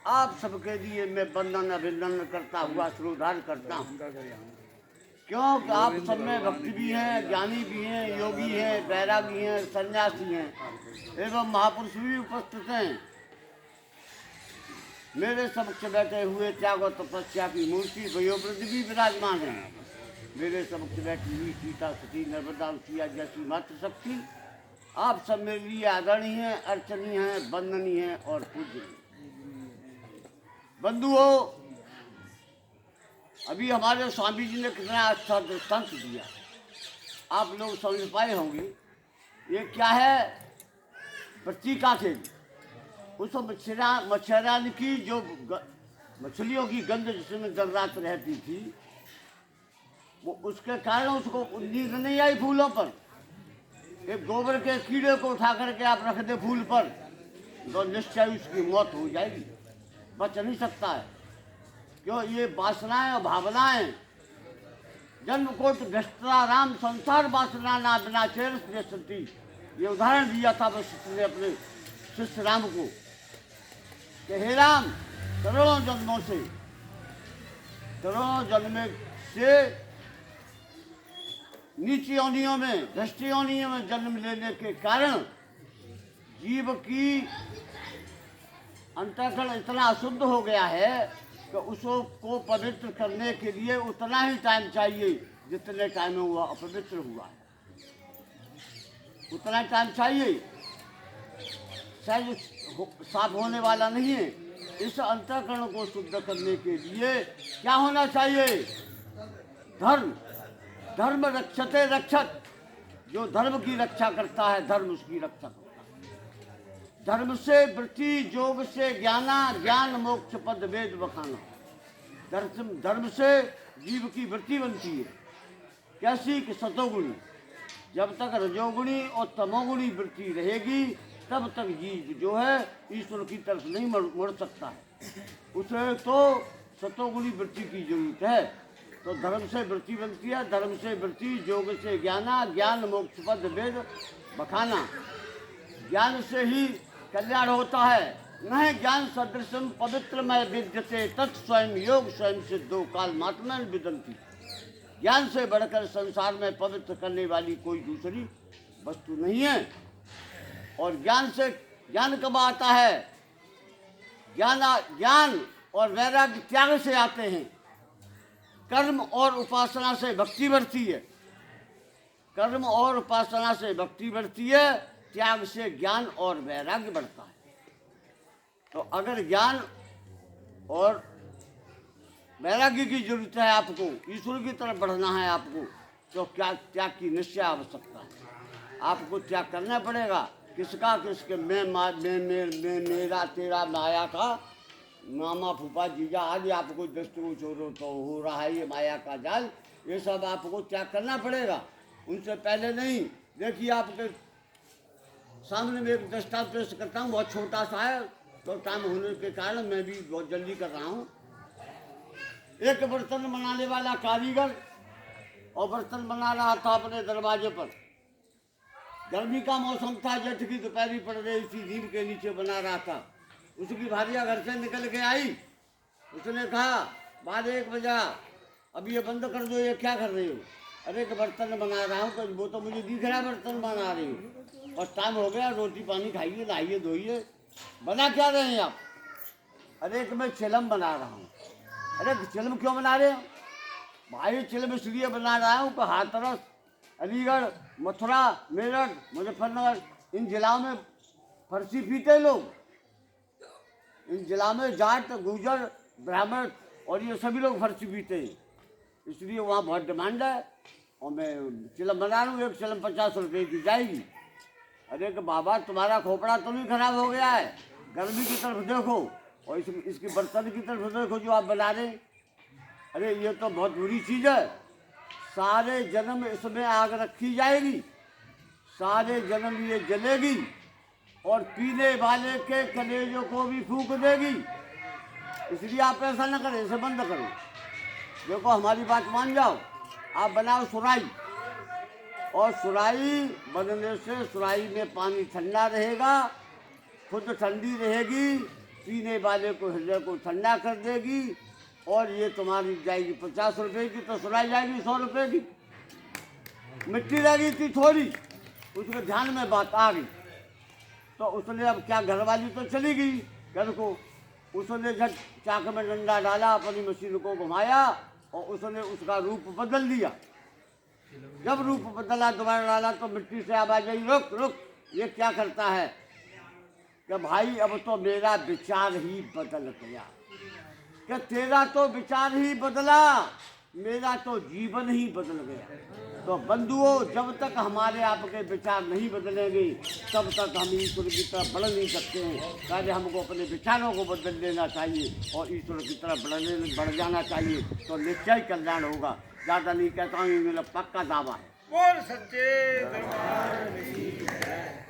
आप सबके लिए मैं वंदन अभिनंदन करता हुआ श्रोधार करता हूँ, क्योंकि आप सब में भक्त भी हैं, ज्ञानी भी हैं, योगी हैं, बैरागी हैं, सन्यासी हैं एवं महापुरुष भी उपस्थित हैं। मेरे समक्ष बैठे हुए त्याग और तपस्या की मूर्ति वयोवृद्ध भी विराजमान हैं। मेरे समक्ष बैठी हुई सीता सती नर्मदा उसिया जैसी मातृशक्ति आप सब मेरे लिए आदरणीय हैं, अर्चनीय हैं, वंदनीय हैं और पूज्य। बंधुओं, अभी हमारे स्वामी जी ने कितना अच्छा दृष्टांत दिया, आप लोग समझ पाए होंगे। ये क्या है? प्रतीका खेल। उस मच्छरान की जो मछलियों की गंध जिसमें दिन रात रहती थी, वो उसके कारण उसको नींद नहीं आई फूलों पर। एक गोबर के कीड़े को उठा करके आप रख दे फूल पर तो निश्चय उसकी मौत हो जाएगी, बच नहीं सकता है। क्यों? ये वासनाएं और भावनाएं जन्म कोट भ्रष्टा राम संसार वासना ना बिना चेर सती। ये उदाहरण दिया था वशिष्ठ ने अपने शिष्य राम को कि हे राम, करोड़ों जन्मों से नीची योनियों में, भ्रष्ट योनियों में जन्म लेने के कारण जीव की अंतःकरण इतना अशुद्ध हो गया है कि उसको पवित्र करने के लिए उतना ही टाइम चाहिए जितने टाइम में वो अपवित्र हुआ है, उतना टाइम चाहिए। सहज साफ होने वाला नहीं है। इस अंतःकरण को शुद्ध करने के लिए क्या होना चाहिए? धर्म। धर्म रक्षते रक्षक। जो धर्म की रक्षा करता है, धर्म उसकी रक्षा करता है। धर्म से वृत्ति, योग से ज्ञाना, ज्ञान मोक्ष पद वेद बखाना। धर्म से जीव की वृत्ति बनती है। कैसी? कि सतोगुणी। जब तक रजोगुणी और तमोगुणी वृत्ति रहेगी तब तक जीव जो है ईश्वर की तरफ नहीं मुड़ सकता है। उसे तो सतोगुणी वृत्ति की जरूरत है। तो धर्म से वृत्ति बनती है, धर्म से वृत्ति, योग से ज्ञाना, ज्ञान मोक्ष पद वेद बखाना। ज्ञान से ही कल्याण होता है। न ज्ञान सदृशम पवित्रमय विद्यते तत्स्वयं योग स्वयं सिद्धो काल मात्मन विदंती। ज्ञान से बढ़कर संसार में पवित्र करने वाली कोई दूसरी वस्तु नहीं है। और ज्ञान कब आता है? ज्ञान और वैराग्य त्याग से आते हैं। कर्म और उपासना से भक्ति बढ़ती है। कर्म और उपासना से भक्ति बढ़ती है, त्याग से ज्ञान और वैराग्य बढ़ता है। तो अगर ज्ञान और वैराग्य की जरूरत है आपको, ईश्वर की तरफ बढ़ना है आपको, तो क्या त्याग की निश्चय आवश्यकता है। आपको त्याग करना पड़ेगा। किसका? किसके? मैं मेरा तेरा माया का मामा फूफा जीजा आदि आपको दृष्टि चोरो तो हो रहा है ये माया का जाल, ये सब आपको त्याग करना पड़ेगा। उनसे पहले नहीं। देखिए, आपके सामने में एक दृष्टांत पेश करता हूँ, बहुत छोटा सा है, तो टाइम होने के कारण मैं भी बहुत जल्दी कर रहा हूँ। एक बर्तन बनाने वाला कारीगर और बर्तन बना रहा था अपने दरवाजे पर। गर्मी का मौसम था, जेठ की दोपहरी पड़ रही थी, नीम के नीचे बना रहा था। उसकी भारिया घर से निकल के आई। उसने कहा, 12-1 बजा, अब ये बंद कर दो, ये क्या कर रही हो? अरे एक बर्तन बना रहा हूँ। तो वो तो मुझे दिख रहा है बर्तन बना रही हूँ, और टाइम हो गया, रोटी पानी खाइए, नहाइए धोइए। बना क्या रहे हैं आप? अरे कि मैं चिलम बना रहा हूँ। अरे चिलम क्यों बना रहे हो? भाई चिलम इसलिए बना रहा हूँ कि हाथरस, अलीगढ़, मथुरा, मेरठ, मुजफ्फरनगर, इन जिलाओं में फर्सी पीते लोग। इन जिला में जाट, गुर्जर, ब्राह्मण और ये सभी लोग फर्सी पीते हैं, इसलिए वहाँ बहुत डिमांड है। और मैं चिलम बना रहा हूँ, एक चिलम 50 रुपये की जाएगी। अरे कि बाबा, तुम्हारा खोपड़ा तो नहीं खराब हो गया है? गर्मी की तरफ देखो और इसकी बर्तन की तरफ देखो जो आप बना रहे। अरे ये तो बहुत बुरी चीज़ है। सारे जन्म इसमें आग रखी जाएगी, सारे जन्म ये जलेगी और पीने वाले के कलेजों को भी फूंक देगी। इसलिए आप ऐसा न करें, इसे बंद करो। देखो, हमारी बात मान जाओ, आप बनाओ सुराई, और सुराई बनने से सुराई में पानी ठंडा रहेगा, खुद ठंडी रहेगी, पीने वाले को हृदय को ठंडा कर देगी। और ये तुम्हारी जाएगी 50 रुपए की, तो सुनाई जाएगी 100 रुपए की। मिट्टी लगी थी थोड़ी, उसके ध्यान में बात आ गई, तो उसने अब क्या, घरवाली तो चली गई घर को, उसने झट चाक में डंडा डाला, अपनी मशीन को घुमाया और उसने उसका रूप बदल दिया। जब रूप बदला, दोबारा डाला, तो मिट्टी से आवाज आई, रुक रुक, ये क्या करता है? कि भाई अब तो मेरा विचार ही बदल गया। कि तेरा तो विचार ही बदला, मेरा तो जीवन ही बदल गया। तो बंधुओं, जब तक हमारे आपके विचार नहीं बदलेंगे तब तक हम ईश्वर की तरफ बढ़ नहीं सकते हैं। पहले हमको अपने विचारों को बदल लेना चाहिए और ईश्वर की तरफ बढ़ जाना चाहिए, तो निश्चय कल्याण होगा। ज़्यादा नहीं कहता हूँ, ये मेरा पक्का दावा है। बोल सच्चे दरबार की जय।